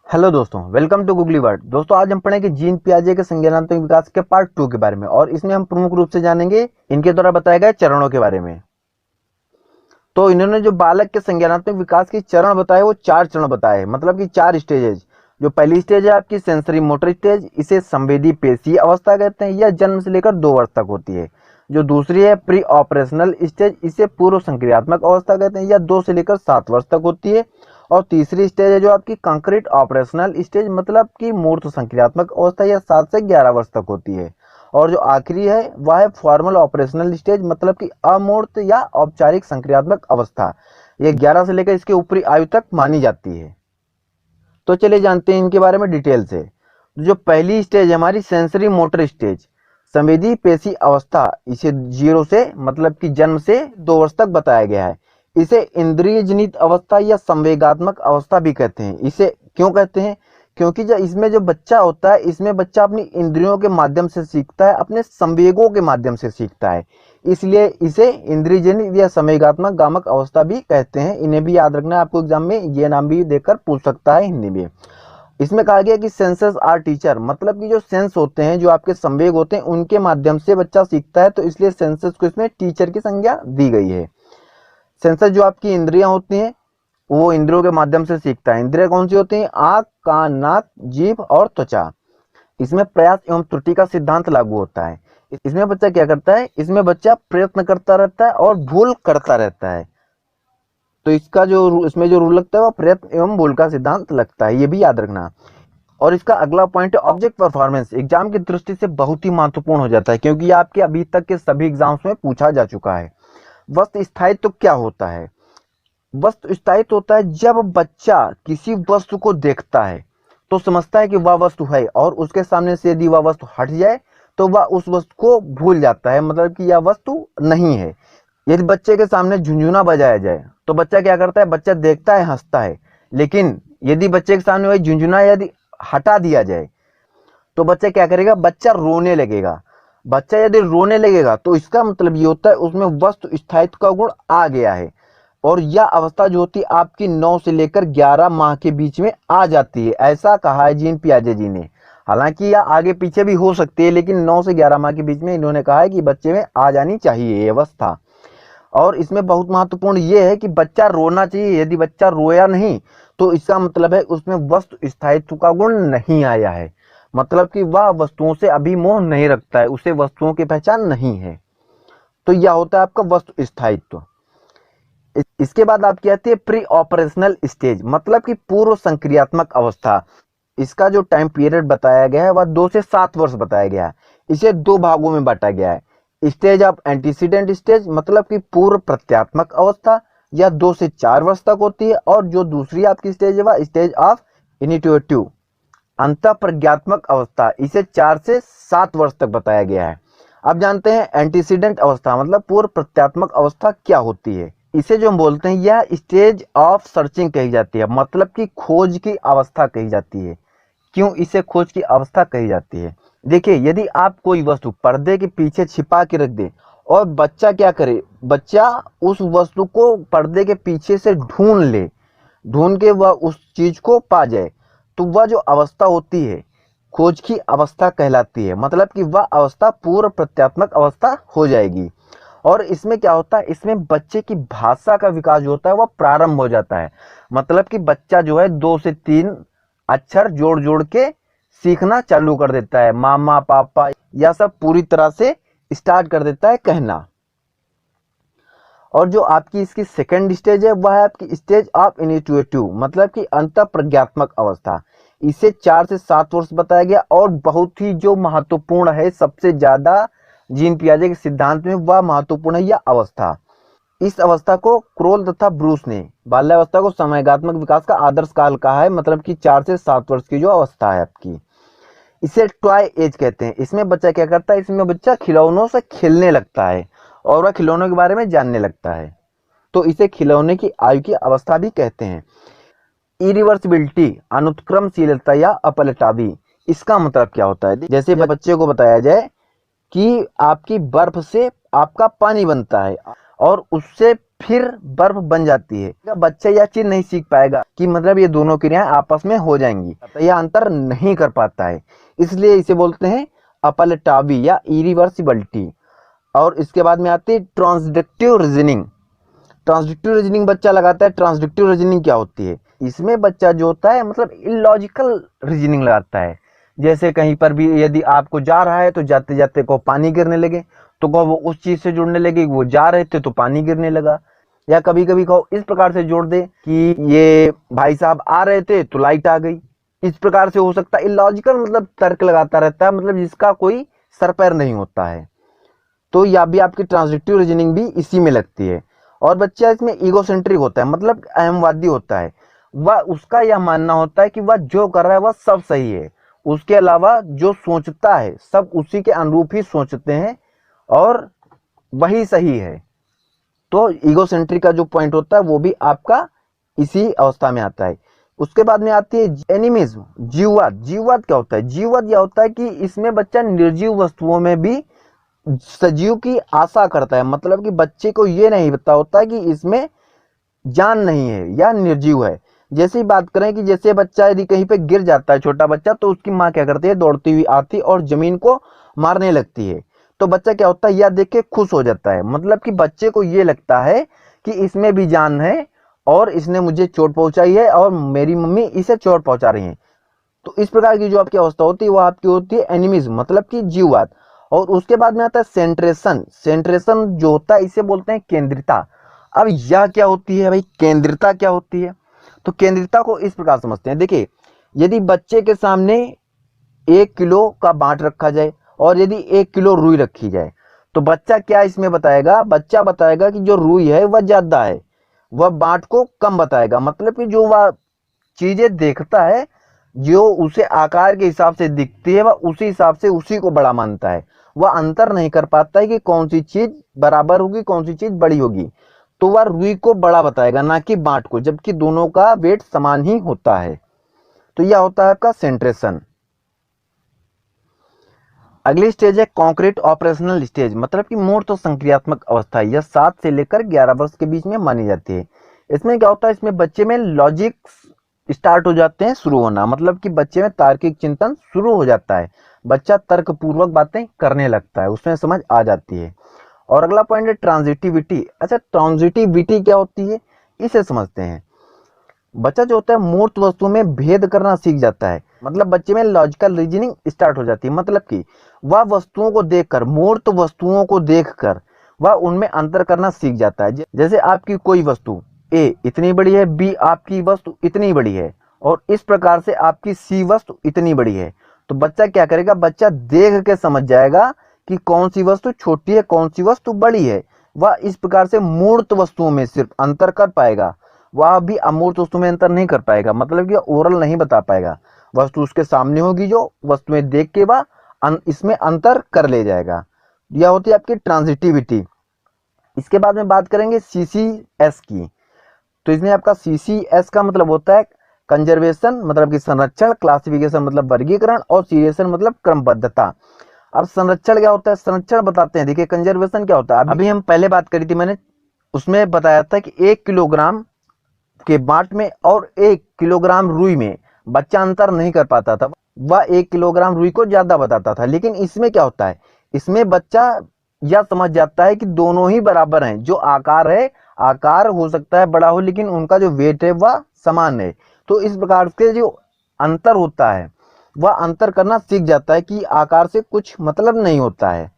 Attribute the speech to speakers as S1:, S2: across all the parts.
S1: Hello दोस्तों, welcome to googly word. दोस्तों, आज हम पढ़ेंगे जीन पियाजे के संज्ञानात्मक विकास के पार्ट 2 के बारे में और इसमें हम प्रमुख रूप से जानेंगे इनके द्वारा बताए गए चरणों के बारे में। तो इन्होंने जो बालक के संज्ञानात्मक विकास के चरण बताए वो 4 चरण बताए, मतलब कि 4 स्टेजेज। जो पहली स्टेज है आपकी सेंसरी मोटर स्टेज, इसे संवेदी पेशीय अवस्था कहते हैं। यह जन्म से लेकर 2 वर्ष तक होती है। जो दूसरी है प्री ऑपरेशनल स्टेज, इसे पूर्व संक्रियात्मक अवस्था कहते हैं। यह 2 से लेकर 7 वर्ष तक होती है। और तीसरी स्टेज है जो आपकी कंक्रीट ऑपरेशनल स्टेज, मतलब कि मूर्त संक्रियात्मक अवस्था, यह 7 से 11 वर्ष तक होती है। और जो आखिरी है वह है फॉर्मल ऑपरेशनल स्टेज, मतलब कि अमूर्त या औपचारिक संक्रियात्मक अवस्था। ये 11 से लेकर इसके ऊपरी आयु तक मानी जाती है। तो चलिए जानते हैं इनके बारे में डिटेल से। जो पहली स्टेज है हमारी सेंसरी मोटर स्टेज, संवेदी पेशी अवस्था, इसे 0 से मतलब कि जन्म से 2 वर्ष तक बताया गया है। इसे इंद्रिय जनित अवस्था या संवेगात्मक अवस्था भी कहते हैं। इसे क्यों कहते हैं? क्योंकि जब इसमें जो बच्चा होता है, इसमें बच्चा अपनी इंद्रियों के माध्यम से सीखता है, अपने संवेगों के माध्यम से सीखता है। इसलिए इसे इंद्रिय जनित या संवेगात्मक गामक अवस्था भी कहते हैं। इन्हें भी याद रखना है, आपको एग्जाम में ये नाम भी देकर पूछ सकता है हिंदी में। इसमें कहा गया कि सेंसस आर टीचर, मतलब कि जो सेंस होते हैं, जो आपके संवेग होते हैं, उनके माध्यम से बच्चा सीखता है, तो इसलिए सेंसस को इसमें टीचर की संज्ञा दी गई है। सेंसस जो आपकी इंद्रियां होती हैं, वो इंद्रियों के माध्यम से सीखता है। इंद्रियां कौन सी होती हैं? आंख, कान, नाक, जीभ और त्वचा। इसमें प्रयास एवं त्रुटि का सिद्धांत लागू होता है। इसमें बच्चा क्या करता है? इसमें बच्चा प्रयत्न करता रहता है और भूल करता रहता है। तो इसका जो इसमें जो रूल लगता है वो प्रयत्न एवं भूल का सिद्धांत लगता है, ये भी याद रखना। और इसका अगला पॉइंट है ऑब्जेक्ट परफॉर्मेंस। एग्जाम की दृष्टि से बहुत ही महत्वपूर्ण हो जाता है, क्योंकि ये आपके अभी तक के सभी एग्जाम्स में पूछा जा चुका है। वस्तु स्थायित्व तो क्या होता है? वस्तु स्थायित्व होता है जब बच्चा किसी वस्तु को देखता है तो समझता है कि वह वस्तु है, और उसके सामने से यदि वह वस्तु हट जाए तो वह उस वस्तु को भूल जाता है, मतलब कि यह वस्तु नहीं है। यदि बच्चे के सामने झुनझुना बजाया जाए तो बच्चा क्या करता है? बच्चा देखता है, हंसता है। लेकिन यदि बच्चे के सामने वही झुनझुना यदि हटा दिया जाए तो बच्चा क्या करेगा? बच्चा रोने लगेगा। बच्चा यदि रोने लगेगा तो इसका मतलब ये होता है उसमें वस्तु स्थायित्व का गुण आ गया है। और यह अवस्था जो होती है आपकी 9 से लेकर 11 माह के बीच में आ जाती है, ऐसा कहा है जीन पियाजे जी ने। हालांकि यह आगे पीछे भी हो सकती है, लेकिन 9 से 11 माह के बीच में इन्होंने कहा है कि बच्चे में आ जानी चाहिए ये अवस्था। और इसमें बहुत महत्वपूर्ण ये है कि बच्चा रोना चाहिए। यदि बच्चा रोया नहीं तो इसका मतलब है उसमें वस्तु स्थायित्व का गुण नहीं आया है, मतलब कि वह वस्तुओं से अभी मोह नहीं रखता है, उसे वस्तुओं की पहचान नहीं है। तो यह होता है आपका वस्तु स्थायित्व। इसके बाद आपकी आती है प्री ऑपरेशनल स्टेज, मतलब कि पूर्व संक्रियात्मक अवस्था। इसका जो टाइम पीरियड बताया गया है वह 2 से 7 वर्ष बताया गया है। इसे 2 भागों में बांटा गया है। स्टेज ऑफ एंटीसीडेंट स्टेज, मतलब कि पूर्व प्रत्यात्मक अवस्था, यह 2 से 4 वर्ष तक होती है। और जो दूसरी आपकी स्टेज है वह स्टेज ऑफ इनिटिएटिव अंत प्रज्ञात्मक अवस्था, इसे 4 से 7 वर्ष तक बताया गया है। अब जानते हैं एंटीसीडेंट अवस्था मतलब पूर्व प्रत्यात्मक अवस्था क्या होती है। इसे जो हम बोलते हैं यह स्टेज ऑफ सर्चिंग कही जाती है, मतलब कि खोज की अवस्था कही जाती है। क्यों इसे खोज की अवस्था कही जाती है? देखिए, यदि आप कोई वस्तु पर्दे के पीछे छिपा के रख दे और बच्चा क्या करे? बच्चा उस वस्तु को पर्दे के पीछे से ढूंढ ले, ढूंढ के वह उस चीज को पा जाए, तो वह जो अवस्था होती है खोज की अवस्था कहलाती है, मतलब कि वह अवस्था पूर्व प्रत्यात्मक अवस्था हो जाएगी। और इसमें क्या होता है? इसमें बच्चे की भाषा का विकास जो होता है वह प्रारंभ हो जाता है, मतलब कि बच्चा जो है 2 से 3 अक्षर जोड़ जोड़ के सीखना चालू कर देता है। मामा, पापा, यह सब पूरी तरह से स्टार्ट कर देता है कहना। और जो आपकी इसकी सेकंड स्टेज है वह है आपकी स्टेज ऑफ इनिटिएटिव, मतलब कि अंत प्रज्ञात्मक अवस्था। इसे 4 से 7 वर्ष बताया गया। और बहुत ही जो महत्वपूर्ण है, सबसे ज्यादा जीन पियाजे के सिद्धांत में वह महत्वपूर्ण है यह अवस्था। इस अवस्था को क्रोल तथा ब्रूस ने बाल्यावस्था को समयगात्मक विकास का आदर्श काल कहा है, मतलब कि 4 से 7 वर्ष की जो अवस्था है आपकी, इसे टॉय एज कहते हैं। इसमें बच्चा क्या करता है? इसमें बच्चा खिलौनों से खेलने लगता है और वह खिलौनों के बारे में जानने लगता है, तो इसे खिलौने की आयु की अवस्था भी कहते हैं। इरिवर्सिबिलिटी, अनुत्क्रमशीलता या अपलटावी, इसका मतलब क्या होता है? जैसे बच्चे को बताया जाए कि आपकी बर्फ से आपका पानी बनता है और उससे फिर बर्फ बन जाती है। बच्चा यह चीज नहीं सीख पाएगा कि मतलब ये दोनों क्रियाएं आपस में हो जाएंगी, यह अंतर नहीं कर पाता है, इसलिए इसे बोलते हैं अपलटावी या इरिवर्सिबिलिटी। और इसके बाद में आती है ट्रांसडक्टिव रीजनिंग। ट्रांसडक्टिव रीजनिंग बच्चा लगाता है। ट्रांसडक्टिव रीजनिंग क्या होती है? इसमें बच्चा जो होता है मतलब इलॉजिकल रीजनिंग लगाता है। जैसे कहीं पर भी यदि आपको जा रहा है तो जाते जाते को पानी गिरने लगे तो को वो उस चीज से जुड़ने लगे, वो जा रहे थे तो पानी गिरने लगा। या कभी कभी को इस प्रकार से जोड़ दे कि ये भाई साहब आ रहे थे तो लाइट आ गई। इस प्रकार से हो सकता है। इलॉजिकल मतलब तर्क लगाता रहता है, मतलब जिसका कोई सर पैर नहीं होता है। तो या भी आपकी ट्रांसडक्टिव रीजनिंग भी इसी में लगती है। और बच्चा इसमें ईगोसेंट्रिक होता है, मतलब अहमवादी होता है। वह उसका यह मानना होता है कि वह जो कर रहा है वह सब सही है, उसके अलावा जो सोचता है सब उसी के अनुरूप ही सोचते हैं और वही सही है। तो ईगोसेंट्रिक का जो पॉइंट होता है वो भी आपका इसी अवस्था में आता है। उसके बाद में आती है एनिमिज्म, जीववाद। जीववाद क्या होता है? जीववाद यह होता है कि इसमें बच्चा निर्जीव वस्तुओं में भी सजीव की आशा करता है, मतलब कि बच्चे को ये नहीं पता होता कि इसमें जान नहीं है या निर्जीव है। जैसे ही बात करें कि जैसे बच्चा यदि कहीं पे गिर जाता है, छोटा बच्चा, तो उसकी माँ क्या करती है? दौड़ती हुई आती और जमीन को मारने लगती है। तो बच्चा क्या होता है? यह देख के खुश हो जाता है, मतलब कि बच्चे को ये लगता है कि इसमें भी जान है और इसने मुझे चोट पहुंचाई है और मेरी मम्मी इसे चोट पहुंचा रही है। तो इस प्रकार की जो आपकी अवस्था होती है वो आपकी होती है एनिमिज्म, मतलब कि जीववाद। और उसके बाद में आता है सेंट्रेशन। सेंट्रेशन जो होता है इसे बोलते हैं केंद्रिता। अब यह क्या होती है भाई? केंद्रिता क्या होती है? तो केंद्रिता को इस प्रकार समझते हैं। देखिए, यदि बच्चे के सामने 1 किलो का बाट रखा जाए और यदि 1 किलो रुई रखी जाए तो बच्चा क्या इसमें बताएगा? बच्चा बताएगा कि जो रुई है वह ज्यादा है, वह बाट को कम बताएगा। मतलब कि जो वह चीजें देखता है, जो उसे आकार के हिसाब से दिखती है, वह उसी हिसाब से उसी को बड़ा मानता है। वह अंतर नहीं कर पाता है कि कौन सी चीज बराबर होगी, कौन सी चीज बड़ी होगी। तो वह रुई को बड़ा बताएगा, ना कि बाट को, जबकि दोनों का वेट समान ही होता है। तो यह होता है आपका सेंट्रेशन। अगली स्टेज है कॉन्क्रीट ऑपरेशनल स्टेज, मतलब कि मूर्त और संक्रियात्मक अवस्था। यह 7 से लेकर 11 वर्ष के बीच में मानी जाती है। इसमें क्या होता है? इसमें बच्चे में लॉजिक स्टार्ट हो जाते हैं, शुरू होना, मतलब कि बच्चे में तार्किक चिंतन शुरू हो जाता है। बच्चा तर्क पूर्वक बातें करने लगता है, उसमें समझ आ जाती है। और अगला पॉइंट है ट्रांजिटिविटी। अच्छा, ट्रांजिटिविटी क्या होती है इसे समझते हैं। बच्चा जो होता है मूर्त वस्तु में भेद करना सीख जाता है, मतलब बच्चे में लॉजिकल रीजनिंग स्टार्ट हो जाती है। मतलब कि वह वस्तुओं को देखकर, मूर्त वस्तुओं को देखकर वह उनमें अंतर करना सीख जाता है। जैसे आपकी कोई वस्तु ए इतनी बड़ी है, बी आपकी वस्तु इतनी बड़ी है, और इस प्रकार से आपकी सी वस्तु इतनी बड़ी है। तो बच्चा क्या करेगा? बच्चा देख के समझ जाएगा कि कौन सी वस्तु छोटी है, कौन सी वस्तु बड़ी है। वह इस प्रकार से मूर्त वस्तुओं में सिर्फ अंतर कर पाएगा, वह भी अमूर्त वस्तु में अंतर नहीं कर पाएगा, मतलब कि ओरल नहीं बता पाएगा। वस्तु उसके सामने होगी, जो वस्तुएं देख के वह इसमें अंतर कर ले जाएगा। यह होती है आपकी ट्रांजिटिविटी। इसके बाद में बात करेंगे सीसीएस की। तो इसमें आपका सीसीएस का मतलब होता है कंजर्वेशन, मतलब कि संरक्षण, क्लासिफिकेशन मतलब वर्गीकरण, और सीरियसन मतलब क्रमबद्धता। अब संरक्षण क्या होता है? संरक्षण बताते हैं। देखिए, कंजर्वेशन क्या होता है? अभी हम पहले बात करी थी मैंने, उसमें बताया था कि 1 किलोग्राम के बाट में और 1 किलोग्राम रुई में बच्चा अंतर नहीं कर पाता था, वह 1 किलोग्राम रुई को ज्यादा बताता था। लेकिन इसमें क्या होता है? इसमें बच्चा यह समझ जाता है कि दोनों ही बराबर हैं। जो आकार है, आकार हो सकता है बड़ा हो, लेकिन उनका जो वेट है वह समान है। तो इस प्रकार से जो अंतर होता है वह अंतर करना सीख जाता है कि आकार से कुछ मतलब नहीं होता है।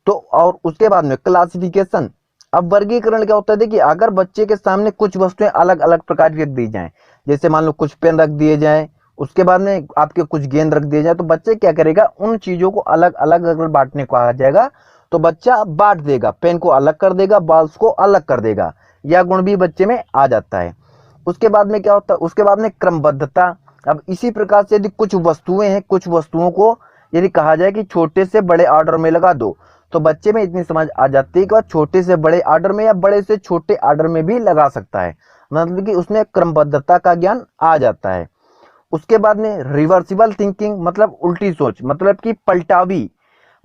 S1: तो और उसके बाद में क्लासिफिकेशन। अब वर्गीकरण क्या होता है? देखिए, अगर बच्चे के सामने कुछ वस्तुएं अलग अलग प्रकार की रख दी जाएं, जैसे मान लो कुछ पेन रख दिए जाएं, उसके बाद में आपके कुछ गेंद रख दिए जाए, तो बच्चे क्या करेगा? उन चीजों को अलग अलग अगर बांटने को आ जाएगा तो बच्चा बांट देगा, पेन को अलग कर देगा, बॉल्स को अलग कर देगा। यह गुण भी बच्चे में आ जाता है। उसके बाद में क्या होता है? उसके बाद में क्रमबद्धता। अब इसी प्रकार से यदि कुछ वस्तुएं हैं, कुछ वस्तुओं को यदि कहा जाए कि छोटे से बड़े ऑर्डर में लगा दो, तो बच्चे में इतनी समझ आ जाती है कि वह छोटे से बड़े ऑर्डर में या बड़े से छोटे ऑर्डर में भी लगा सकता है, मतलब कि उसमें क्रमबद्धता का ज्ञान आ जाता है। उसके बाद में रिवर्सिबल थिंकिंग, मतलब उल्टी सोच, मतलब कि पलटावी,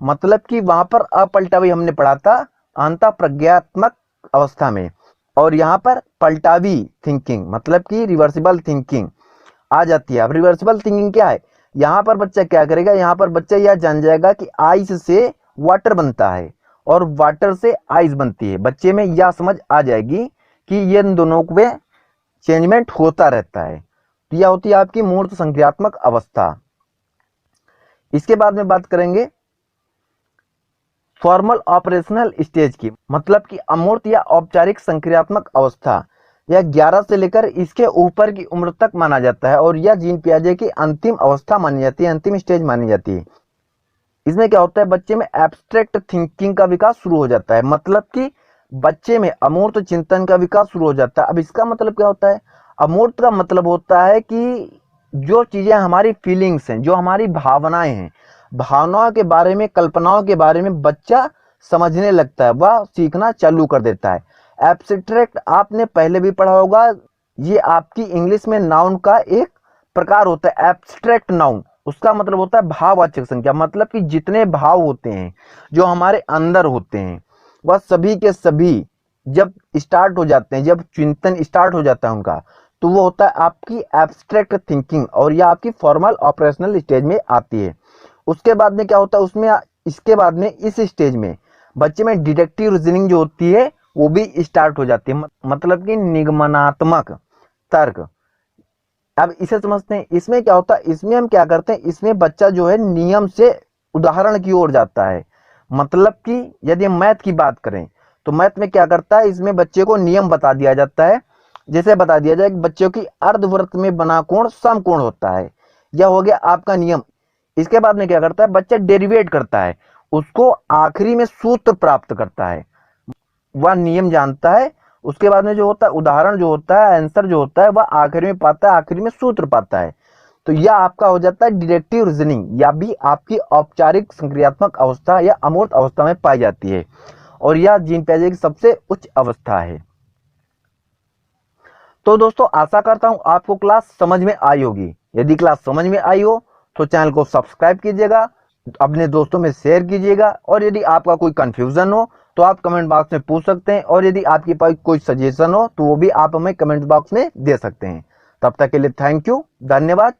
S1: मतलब कि वहां पर अपलटावी हमने पढ़ा था अंतः प्रज्ञात्मक अवस्था में। और यहाँ पर पलटावी थिंकिंग मतलब कि रिवर्सिबल थिंकिंग आ जाती है। अब रिवर्सिबल थिंकिंग क्या है, यहाँ पर बच्चा क्या करेगा, यहाँ पर बच्चा यह जान जाएगा कि आइस से वाटर बनता है और वाटर से आइस बनती है। बच्चे में यह समझ आ जाएगी कि ये इन दोनों में चेंजमेंट होता रहता है। तो यह होती है आपकी मूर्त संक्रियात्मक अवस्था। इसके बाद में बात करेंगे फॉर्मल ऑपरेशनल स्टेज की, मतलब कि अमूर्त या औपचारिक संक्रियात्मक अवस्था। यह 11 से लेकर इसके ऊपर की उम्र तक माना जाता है और यह जीन पियाजे की अंतिम अवस्था मानी जाती है, अंतिम स्टेज मानी जाती है। इसमें क्या होता है, बच्चे में एब्स्ट्रैक्ट थिंकिंग का विकास शुरू हो जाता है, मतलब कि बच्चे में अमूर्त चिंतन का विकास शुरू हो जाता है। अब इसका मतलब क्या होता है, अमूर्त का मतलब होता है कि जो चीजें हमारी फीलिंग्स हैं, जो हमारी भावनाएं हैं, भावनाओं के बारे में, कल्पनाओं के बारे में बच्चा समझने लगता है, वह सीखना चालू कर देता है। एब्स्ट्रैक्ट आपने पहले भी पढ़ा होगा, ये आपकी इंग्लिश में नाउन का एक प्रकार होता है, एब्स्ट्रैक्ट नाउन। उसका मतलब होता है भाववाचक संख्या, मतलब कि जितने भाव होते हैं जो हमारे अंदर होते हैं वह सभी के सभी जब स्टार्ट हो जाते हैं, जब चिंतन स्टार्ट हो जाता है उनका, तो वो होता है आपकी एब्स्ट्रैक्ट थिंकिंग और यह आपकी फॉर्मल ऑपरेशनल स्टेज में आती है। उसके बाद में क्या होता है उसमें, इसके बाद में इस स्टेज में बच्चे में डिडक्टिव रीजनिंग जो होती है वो भी स्टार्ट हो जाती है, मतलब कि निगमनात्मक तर्क। अब इसे समझते हैं, इसमें क्या होता है, इसमें हम क्या करते हैं, इसमें बच्चा जो है नियम से उदाहरण की ओर जाता है। मतलब कि यदि हम मैथ की बात करें तो मैथ में क्या करता है, इसमें बच्चे को नियम बता दिया जाता है। जैसे बता दिया जाए कि बच्चों की अर्धवृत्त में बना कोण समकोण होता है, यह हो गया आपका नियम। इसके बाद में क्या करता है, बच्चा डेरिवेट करता है, उसको आखिरी में सूत्र प्राप्त करता है, वह नियम जानता है। उसके बाद में जो होता है उदाहरण जो होता है, आंसर जो होता है वह आखिरी में पाता है, आखिरी में सूत्र पाता है। तो यह आपका हो जाता है डिडक्टिव रीजनिंग, या भी आपकी औपचारिक संक्रियात्मक अवस्था या अमूर्त अवस्था में पाई जाती है और यह जीन पियाजे की सबसे उच्च अवस्था है। तो दोस्तों आशा करता हूं आपको क्लास समझ में आई होगी। यदि क्लास समझ में आई हो तो चैनल को सब्सक्राइब कीजिएगा, अपने दोस्तों में शेयर कीजिएगा और यदि आपका कोई कंफ्यूजन हो तो आप कमेंट बॉक्स में पूछ सकते हैं और यदि आपके पास कोई सजेशन हो तो वो भी आप हमें कमेंट बॉक्स में दे सकते हैं। तब तक के लिए थैंक यू, धन्यवाद।